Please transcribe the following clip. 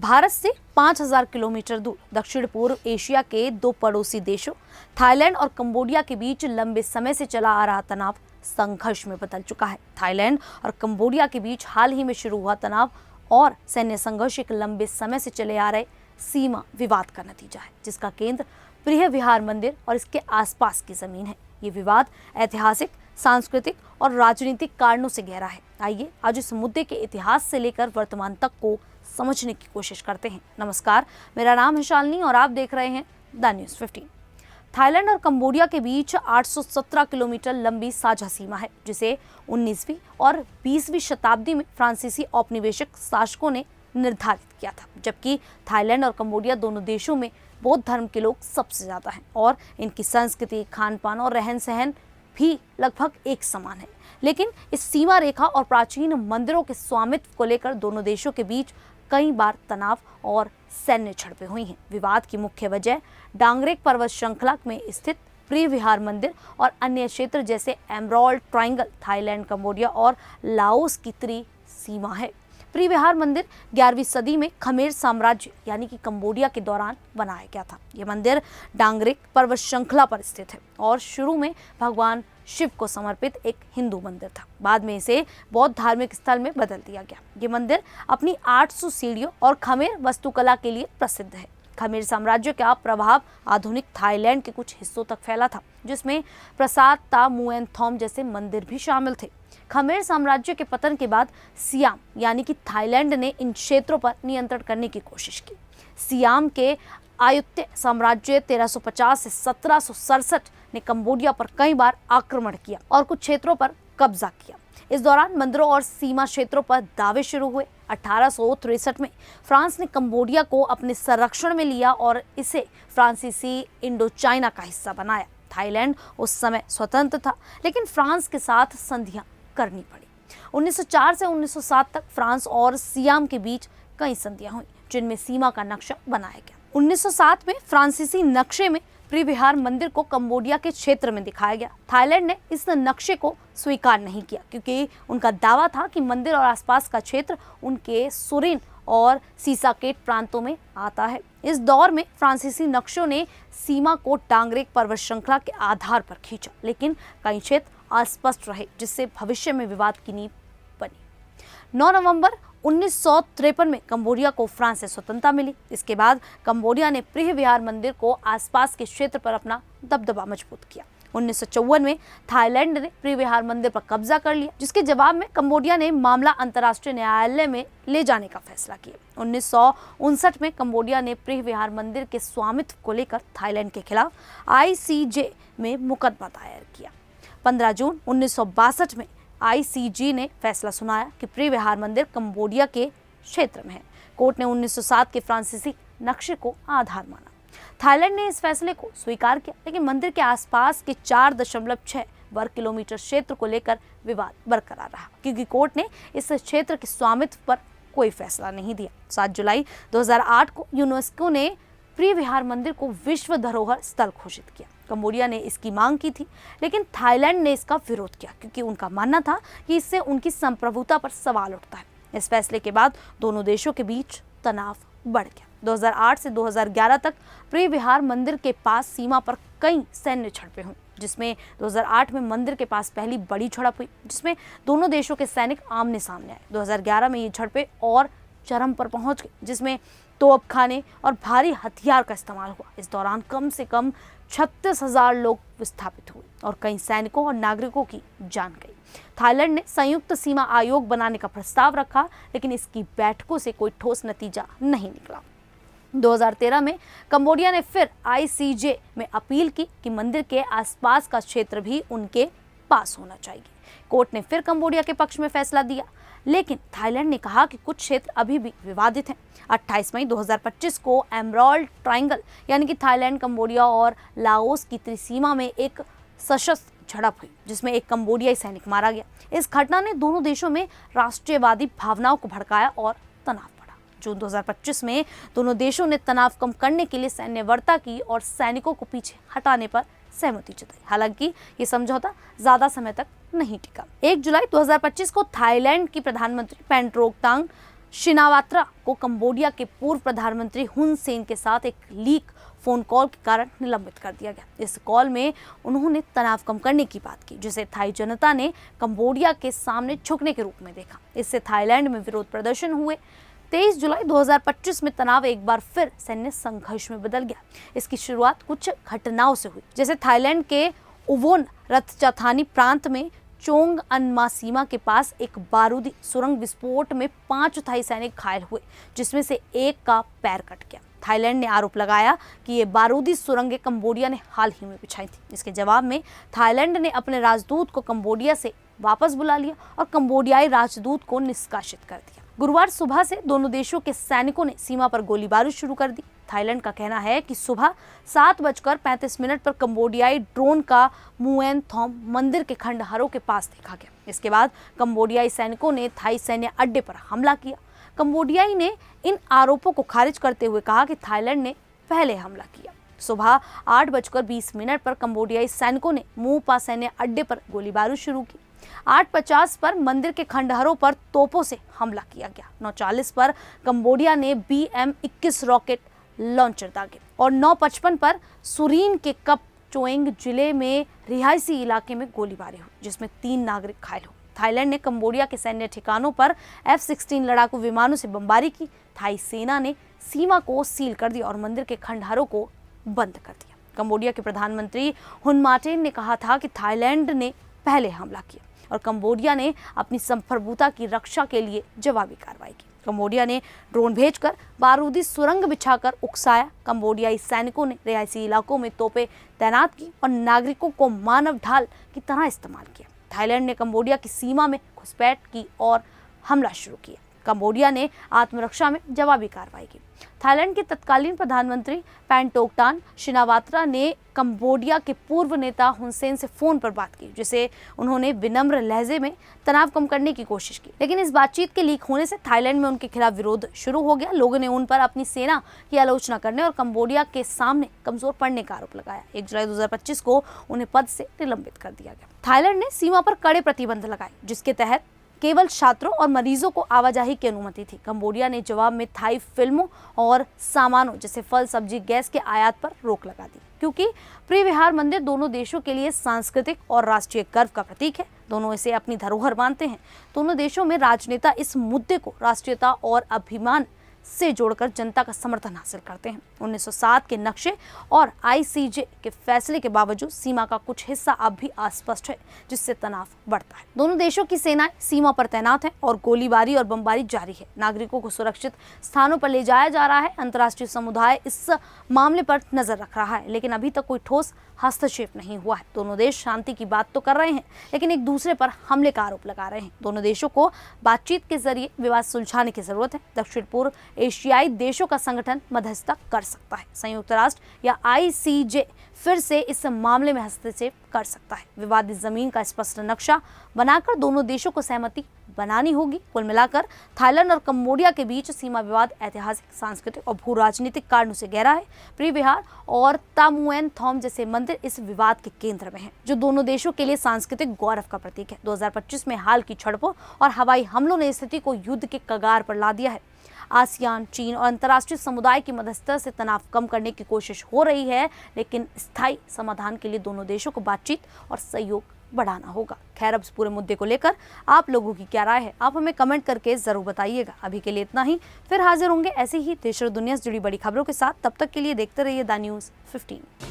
भारत से 5000 किलोमीटर दूर दक्षिण पूर्व एशिया के दो पड़ोसी देशों थाईलैंड और कंबोडिया के बीच लंबे समय से चला आ रहा तनाव संघर्ष में बदल चुका है। थाईलैंड और कंबोडिया के बीच हाल ही में शुरू हुआ तनाव और सैन्य संघर्ष एक लंबे समय से चले आ रहे सीमा विवाद का नतीजा है, जिसका केंद्र प्रिय विहार मंदिर और इसके आसपास की जमीन है। ये विवाद ऐतिहासिक, सांस्कृतिक और राजनीतिक कारणों से गहरा है। आइए आज इस मुद्दे के इतिहास से लेकर वर्तमान तक को समझने की कोशिश करते हैं। नमस्कार, मेरा नाम है शालिनी और आप देख रहे हैं द न्यूज़ 15। थाईलैंड और कंबोडिया के बीच 817 किलोमीटर लंबी साझा सीमा है, जिसे 19वीं और 20वीं शताब्दी में फ्रांसीसी औपनिवेशिक शासकों ने निर्धारित किया था। जबकि थाईलैंड और कंबोडिया दोनों देशों में बौद्ध धर्म के लोग सबसे ज्यादा हैं और इनकी संस्कृति, खान पान और रहन सहन भी लगभग एक समान है। लेकिन इस सीमा रेखा और प्राचीन मंदिरों के स्वामित्व को लेकर दोनों देशों के बीच कई बार तनाव और सैन्य झड़पें हुई हैं। विवाद की मुख्य वजह डांगरेक पर्वत श्रृंखला में स्थित प्रिय विहार मंदिर और अन्य क्षेत्र जैसे एमराल्ड ट्रायंगल, थाईलैंड, कंबोडिया और लाओस की त्रिसीमा है। प्रिय विहार मंदिर 11वीं सदी में खमेर साम्राज्य यानी कि कंबोडिया के दौरान बनाया गया था। यह मंदिर डांगरेक पर्वत श्रृंखला पर स्थित है और शुरू में भगवान शिव को समर्पित एक हिंदू मंदिर था। बाद में इसे बौद्ध धार्मिक स्थल में बदल दिया गया। ये मंदिर अपनी 800 सीढ़ियों और खमेर वास्तुकला के लिए प्रसिद्ध है। खमेर साम्राज्य का प्रभाव आधुनिक थाईलैंड के कुछ हिस्सों तक फैला था, जिसमें प्रसाद ता मुएनथोम जैसे मंदिर भी शामिल थे। खमेर साम्राज्य के पतन के बाद सियाम यानी कि थाईलैंड ने इन क्षेत्रों पर नियंत्रण करने की कोशिश की। सियाम के आयुत्य साम्राज्य 1350 से 1767 ने कंबोडिया पर कई बार आक्रमण किया और कुछ क्षेत्रों पर कब्जा किया। इस दौरान मंदिरों और सीमा क्षेत्रों पर दावे शुरू हुए। 1863 में फ्रांस ने कंबोडिया को अपने संरक्षण में लिया और इसे फ्रांसीसी इंडो चाइना का हिस्सा बनाया। थाईलैंड उस समय स्वतंत्र था, लेकिन फ्रांस के साथ संधियां करनी पड़ी। 1904 से 1907 तक फ्रांस और सियाम के बीच कई संधियां हुई, जिनमें सीमा का नक्शा बनाया गया। 1907 में फ्रांसीसी नक्शे में प्रिय विहार मंदिर को कंबोडिया के क्षेत्र में दिखाया गया। थाईलैंड ने इस नक्शे को स्वीकार नहीं किया, क्योंकि उनका दावा था कि मंदिर और आसपास का क्षेत्र उनके सुरिन और सीसाकेट प्रांतों में आता है। इस दौर में फ्रांसीसी नक्शों ने सीमा को डांगरेक पर्वत श्रृंखला के आधार पर खींचा, लेकिन कई क्षेत्र अस्पष्ट रहे, जिससे भविष्य में विवाद की नींव बनी। 9 नवंबर 1953 में कंबोडिया को फ्रांस से स्वतंत्रता मिली। इसके बाद कंबोडिया ने प्रिय विहार मंदिर को आसपास के क्षेत्र पर अपना दबदबा मजबूत किया। 1954 में थाईलैंड ने प्रिय विहार मंदिर पर कब्जा कर लिया, जिसके जवाब में कंबोडिया ने मामला अंतर्राष्ट्रीय न्यायालय में ले जाने का फैसला किया। 1959 में कंबोडिया ने प्रिय विहार मंदिर के स्वामित्व को लेकर थाईलैंड के खिलाफ ICJ में मुकदमा दायर किया। 15 जून 1962 में ICJ ने फैसला सुनाया कि प्रिय विहार मंदिर कंबोडिया के क्षेत्र में है। कोर्ट ने 1907 के फ्रांसीसी नक्शे को आधार माना। थाईलैंड ने इस फैसले को स्वीकार किया, लेकिन मंदिर के आसपास के 4.6 वर्ग किलोमीटर क्षेत्र को लेकर विवाद बरकरार रहा, क्योंकि कोर्ट ने इस क्षेत्र के स्वामित्व पर कोई फैसला नहीं दिया। 7 जुलाई 2008 को यूनेस्को ने प्रिय विहार मंदिर को विश्व धरोहर स्थल घोषित किया। कंबोडिया ने इसकी मांग की थी, लेकिन थाईलैंड ने इसका विरोध किया, क्योंकि उनका मानना था कि इससे उनकी संप्रभुता पर सवाल उठता है। इस फैसले के बाद दोनों देशों के बीच तनाव बढ़ गया। 2008 से 2011 तक प्रिय विहार मंदिर के पास सीमा पर कई सैन्य झड़पें हुई, जिसमें 2008 में मंदिर के पास पहली बड़ी झड़प हुई, जिसमें दोनों देशों के सैनिक आमने सामने आए। 2011 में ये झड़पें और चरम पर पहुंच गई, जिसमें तोपखाने और भारी हथियार का इस्तेमाल हुआ। इस दौरान कम से कम 36,000 लोग विस्थापित हुए और कई सैनिकों और नागरिकों की जान गई। थाईलैंड ने संयुक्त सीमा आयोग बनाने का प्रस्ताव रखा, लेकिन इसकी बैठकों से कोई ठोस नतीजा नहीं निकला। 2013 में कंबोडिया ने फिर ICJ में अपील की कि मंदिर के आसपास का क्षेत्र भी उनके पास होना चाहिए। कोर्ट ने फिर कंबोडिया के पक्ष में फैसला दिया, लेकिन थाईलैंड ने कहा कि कुछ क्षेत्र अभी भी विवादित हैं। 28 मई 2025 को एमराल्ड ट्रायंगल यानी कि थाईलैंड, कंबोडिया और लाओस की त्रिसीमा में एक सशस्त्र झड़प हुई, जिसमें एक कंबोडियाई सैनिक मारा गया। इस घटना ने दोनों देशों में राष्ट्रीयवादी भावनाओं को भड़काया और तनाव बढ़ा। जून 2025 में दोनों देशों ने तनाव कम करने के लिए सैन्य वार्ता की और सैनिकों को पीछे हटाने पर सहमति जताई। हालांकि ये समझौता ज्यादा समय तक नहीं टिका। 1 जुलाई 2025 को थाईलैंड की प्रधानमंत्री पेंट्रोकटांग शिनावात्रा को कंबोडिया के पूर्व प्रधानमंत्री हुन सेन के साथ एक लीक फोन कॉल के कारण निलंबित कर दिया गया। इस कॉल में उन्होंने तनाव कम करने की बात की, जिसे थाई जनता ने कंबोडिया के सामने झुकने के रूप में देखा। इससे थाईलैंड में विरोध प्रदर्शन हुए। 23 जुलाई 2025 में तनाव एक बार फिर सैन्य संघर्ष में बदल गया। इसकी शुरुआत कुछ घटनाओं से हुई, जैसे थाईलैंड के उवोन रत्चाथानी प्रांत में चोंग अनमा सीमा के पास एक बारूदी सुरंग विस्फोट में 5 थाई सैनिक घायल हुए, जिसमें से एक का पैर कट गया। थाईलैंड ने आरोप लगाया कि ये बारूदी सुरंगें कंबोडिया ने हाल ही में बिछाई थी। इसके जवाब में थाईलैंड ने अपने राजदूत को कंबोडिया से वापस बुला लिया और कंबोडियाई राजदूत को निष्कासित कर दिया। गुरुवार सुबह से दोनों देशों के सैनिकों ने सीमा पर गोलीबारी शुरू कर दी। थाईलैंड का कहना है कि सुबह 7:35 पर कंबोडियाई ड्रोन का मुएन थॉम मंदिर के खंडहरों के पास देखा गया। इसके बाद कंबोडियाई सैनिकों ने थाई सैन्य अड्डे पर हमला किया। कंबोडियाई ने इन आरोपों को खारिज करते हुए कहा कि थाईलैंड ने पहले हमला किया। सुबह 8:20 पर कंबोडियाई सैनिकों ने मूपा सैन्य अड्डे पर गोलीबारी शुरू की। 8:50 पर मंदिर के खंडहरों पर तोपों से हमला किया गया। 9:40 पर कंबोडिया ने BM-21 रॉकेट लॉन्चर दागे और 9:55 पर सुरीन के कप चोएंग जिले में रिहायशी इलाके में गोलीबारी हुई, जिसमें 3 नागरिक घायल हुए। थाईलैंड ने कंबोडिया के सैन्य ठिकानों पर F-16 लड़ाकू विमानों से बमबारी की। थाई सेना ने सीमा को सील कर दिया और मंदिर के खंडहरों को बंद कर दिया। कंबोडिया के प्रधानमंत्री हुन माटेन ने कहा था कि थाईलैंड ने पहले हमला किया और कंबोडिया ने अपनी संप्रभुता की रक्षा के लिए जवाबी कार्रवाई की। कंबोडिया ने ड्रोन भेजकर बारूदी सुरंग बिछाकर उकसाया। कंबोडियाई सैनिकों ने रिहायशी इलाकों में तोपें तैनात की और नागरिकों को मानव ढाल की तरह इस्तेमाल किया। थाईलैंड ने कंबोडिया की सीमा में घुसपैठ की और हमला शुरू किया। कंबोडिया ने आत्मरक्षा में जवाबी कार्रवाई की। थाईलैंड के तत्कालीन प्रधानमंत्री पैंटोकटान शिनावात्रा ने कंबोडिया के पूर्व नेता हुन सेन से फोन पर बात की, जिसे उन्होंने विनम्र लहजे में तनाव कम करने की कोशिश की। लेकिन इस बातचीत के लीक होने से थाईलैंड में उनके खिलाफ विरोध शुरू हो गया। लोगों ने उन पर अपनी सेना की आलोचना करने और कंबोडिया के सामने कमजोर पड़ने का आरोप लगाया। 1 जुलाई 2025 को उन्हें पद से निलंबित कर दिया गया। थाईलैंड ने सीमा पर कड़े प्रतिबंध लगाए, जिसके तहत केवल छात्रों और मरीजों को आवाजाही की अनुमति थी। कंबोडिया ने जवाब में थाई फिल्मों और सामानों जैसे फल, सब्जी, गैस के आयात पर रोक लगा दी, क्योंकि प्रिय विहार मंदिर दोनों देशों के लिए सांस्कृतिक और राष्ट्रीय गर्व का प्रतीक है। दोनों इसे अपनी धरोहर मानते हैं। दोनों देशों में राजनेता इस मुद्दे को राष्ट्रीयता और अभिमान से जोड़कर जनता का समर्थन हासिल करते हैं। 1907 के नक्शे और ICJ के फैसले के बावजूद सीमा का कुछ हिस्सा अब भी अस्पष्ट है, जिससे तनाव बढ़ता है। दोनों देशों की सेनाएं सीमा पर तैनात हैं और गोलीबारी और बमबारी जारी है। नागरिकों को सुरक्षित स्थानों पर ले जाया जा रहा है। अंतर्राष्ट्रीय समुदाय इस मामले पर नजर रख रहा है, लेकिन अभी तक कोई ठोस हस्तक्षेप नहीं हुआ है। दोनों देश शांति की बात तो कर रहे हैं, लेकिन एक दूसरे पर हमले का आरोप लगा रहे हैं। दोनों देशों को बातचीत के जरिए विवाद सुलझाने की जरूरत है। दक्षिण पूर्व एशियाई देशों का संगठन मध्यस्थता कर सकता है। संयुक्त राष्ट्र या ICJ फिर से इस मामले में हस्तक्षेप कर सकता है। विवादित जमीन का स्पष्ट नक्शा बनाकर दोनों देशों को सहमति बनानी होगी। कुल मिलाकर थाईलैंड और कंबोडिया के बीच सीमा विवाद ऐतिहासिक, सांस्कृतिक और भू राजनीतिक कारणों से गहरा है। प्रिय विहार और तामुएन थॉम जैसे मंदिर इस विवाद के केंद्र में हैं, जो दोनों देशों के लिए सांस्कृतिक गौरव का प्रतीक है। 2025 में हाल की झड़पों और हवाई हमलों ने स्थिति को युद्ध के कगार पर ला दिया है। आसियान, चीन और अंतर्राष्ट्रीय समुदाय की मध्यस्थता से तनाव कम करने की कोशिश हो रही है, लेकिन स्थायी समाधान के लिए दोनों देशों को बातचीत और सहयोग बढ़ाना होगा। खैर, अब इस पूरे मुद्दे को लेकर आप लोगों की क्या राय है, आप हमें कमेंट करके जरूर बताइएगा। अभी के लिए इतना ही, फिर हाजिर होंगे ऐसे ही देश और दुनिया से जुड़ी बड़ी खबरों के साथ। तब तक के लिए देखते रहिए द न्यूज़ 15।